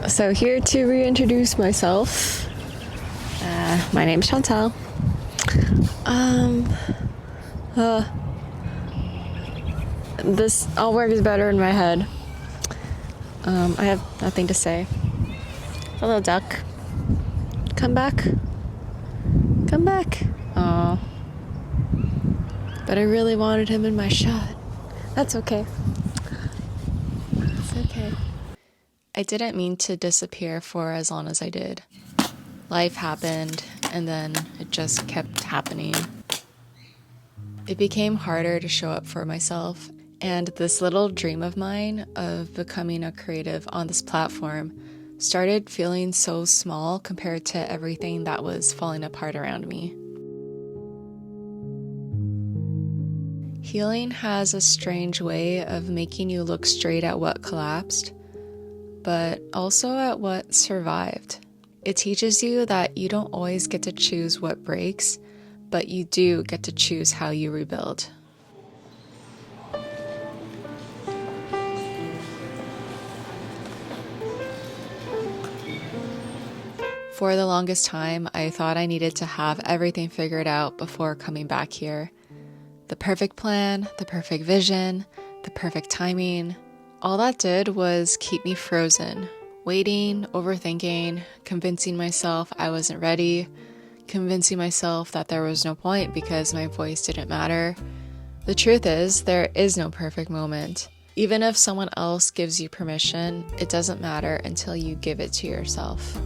So here to reintroduce myself. My name's Chantel. This all works better in my head. I have nothing to say. Hello, duck. Come back. Come back. Aw. But I really wanted him in my shot. That's okay. It's okay. I didn't mean to disappear for as long as I did. Life happened, and then it just kept happening. It became harder to show up for myself, and this little dream of mine of becoming a creative on this platform started feeling so small compared to everything that was falling apart around me. Healing has a strange way of making you look straight at what collapsed, but also at what survived. It teaches you that you don't always get to choose what breaks, but you do get to choose how you rebuild. For the longest time, I thought I needed to have everything figured out before coming back here. The perfect plan, the perfect vision, the perfect timing. All that did was keep me frozen, waiting, overthinking, convincing myself I wasn't ready, convincing myself that there was no point because my voice didn't matter. The truth is, there is no perfect moment. Even if someone else gives you permission, it doesn't matter until you give it to yourself.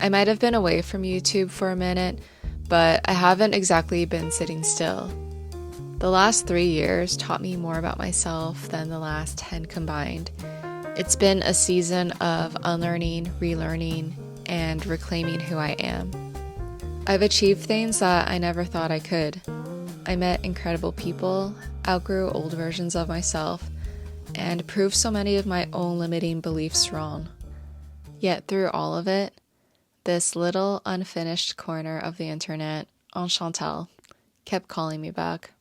I might have been away from YouTube for a minute, but I haven't exactly been sitting still. The last 3 years taught me more about myself than the last 10 combined. It's been a season of unlearning, relearning, and reclaiming who I am. I've achieved things that I never thought I could. I met incredible people, outgrew old versions of myself, and proved so many of my own limiting beliefs wrong. Yet through all of it, this little unfinished corner of the internet, enchantelle, kept calling me back.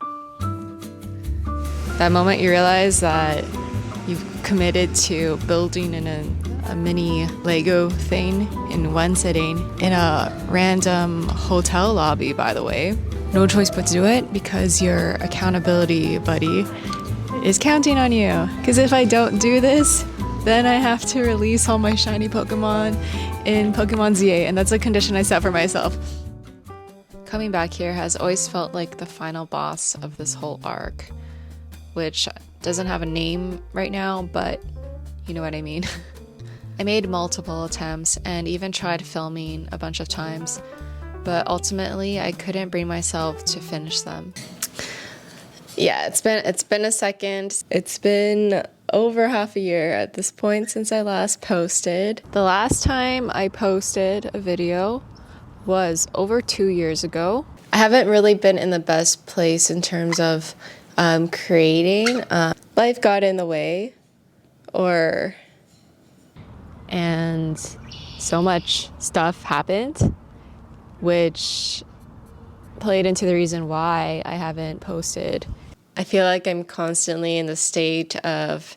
That moment you realize that you've committed to building in a mini Lego thing in one sitting in a random hotel lobby, by the way. No choice but to do it because your accountability buddy is counting on you. Because if I don't do this, then I have to release all my shiny Pokemon in Pokemon ZA, and that's a condition I set for myself. Coming back here has always felt like the final boss of this whole arc, which doesn't have a name right now, but you know what I mean. I made multiple attempts and even tried filming a bunch of times, but ultimately I couldn't bring myself to finish them. Yeah, it's been a second. It's been over half a year at this point since I last posted. The last time I posted a video was over 2 years ago. I haven't really been in the best place in terms of creating. Life got in the way, and so much stuff happened, which played into the reason why I haven't posted. I feel like I'm constantly in the state of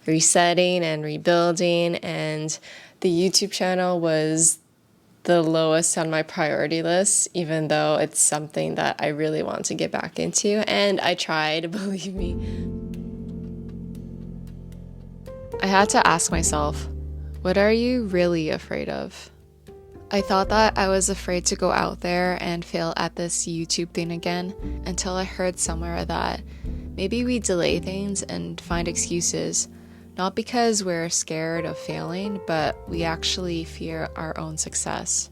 resetting and rebuilding, and the YouTube channel was the lowest on my priority list, even though it's something that I really want to get back into, and I tried, believe me. I had to ask myself, what are you really afraid of? I thought that I was afraid to go out there and fail at this YouTube thing again until I heard somewhere that maybe we delay things and find excuses, not because we're scared of failing, but we actually fear our own success.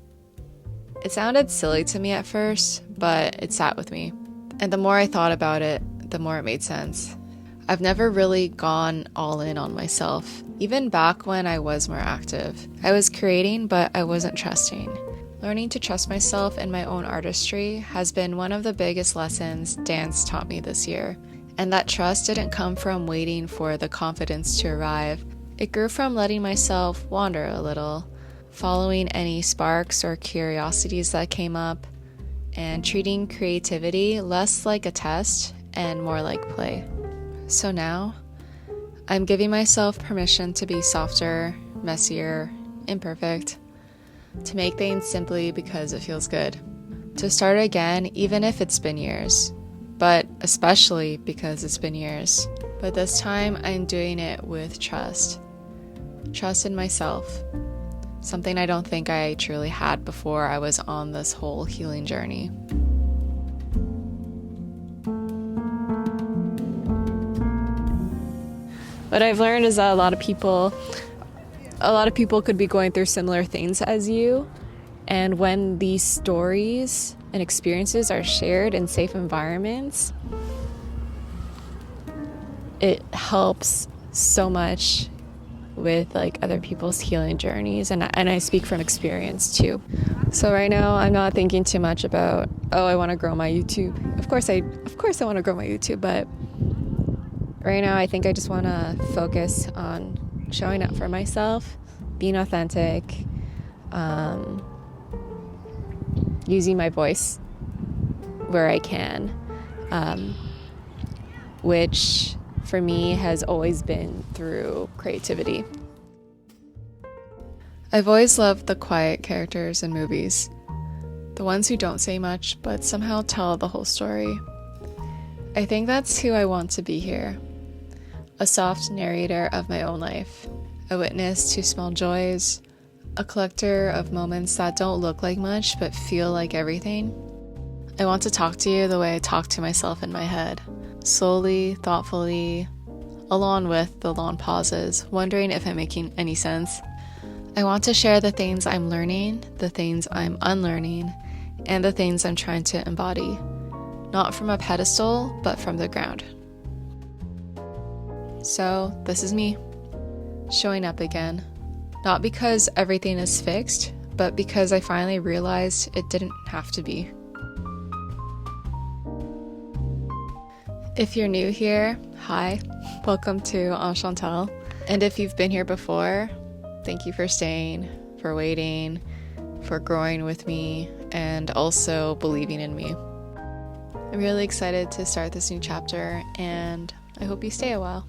It sounded silly to me at first, but it sat with me. And the more I thought about it, the more it made sense. I've never really gone all in on myself, even back when I was more active. I was creating, but I wasn't trusting. Learning to trust myself and my own artistry has been one of the biggest lessons dance taught me this year. And that trust didn't come from waiting for the confidence to arrive. It grew from letting myself wander a little, following any sparks or curiosities that came up, and treating creativity less like a test and more like play. So now, I'm giving myself permission to be softer, messier, imperfect, to make things simply because it feels good, to start again even if it's been years, but especially because it's been years. But this time I'm doing it with trust. Trust in myself, something I don't think I truly had before I was on this whole healing journey. What I've learned is that a lot of people could be going through similar things as you, and when these stories and experiences are shared in safe environments, it helps so much with like other people's healing journeys, and I speak from experience too. So right now I'm not thinking too much about, oh, I want to grow my YouTube. Of course I want to grow my YouTube, but right now I think I just want to focus on showing up for myself, being authentic, using my voice where I can, which for me has always been through creativity. I've always loved the quiet characters in movies, the ones who don't say much but somehow tell the whole story. I think that's who I want to be here. A soft narrator of my own life, a witness to small joys, a collector of moments that don't look like much but feel like everything. I want to talk to you the way I talk to myself in my head, slowly, thoughtfully, along with the long pauses, wondering if I'm making any sense. I want to share the things I'm learning, the things I'm unlearning, and the things I'm trying to embody, not from a pedestal, but from the ground. So this is me, showing up again, not because everything is fixed, but because I finally realized it didn't have to be. If you're new here, hi, welcome to Enchantelle. And if you've been here before, thank you for staying, for waiting, for growing with me, and also believing in me. I'm really excited to start this new chapter, and I hope you stay a while.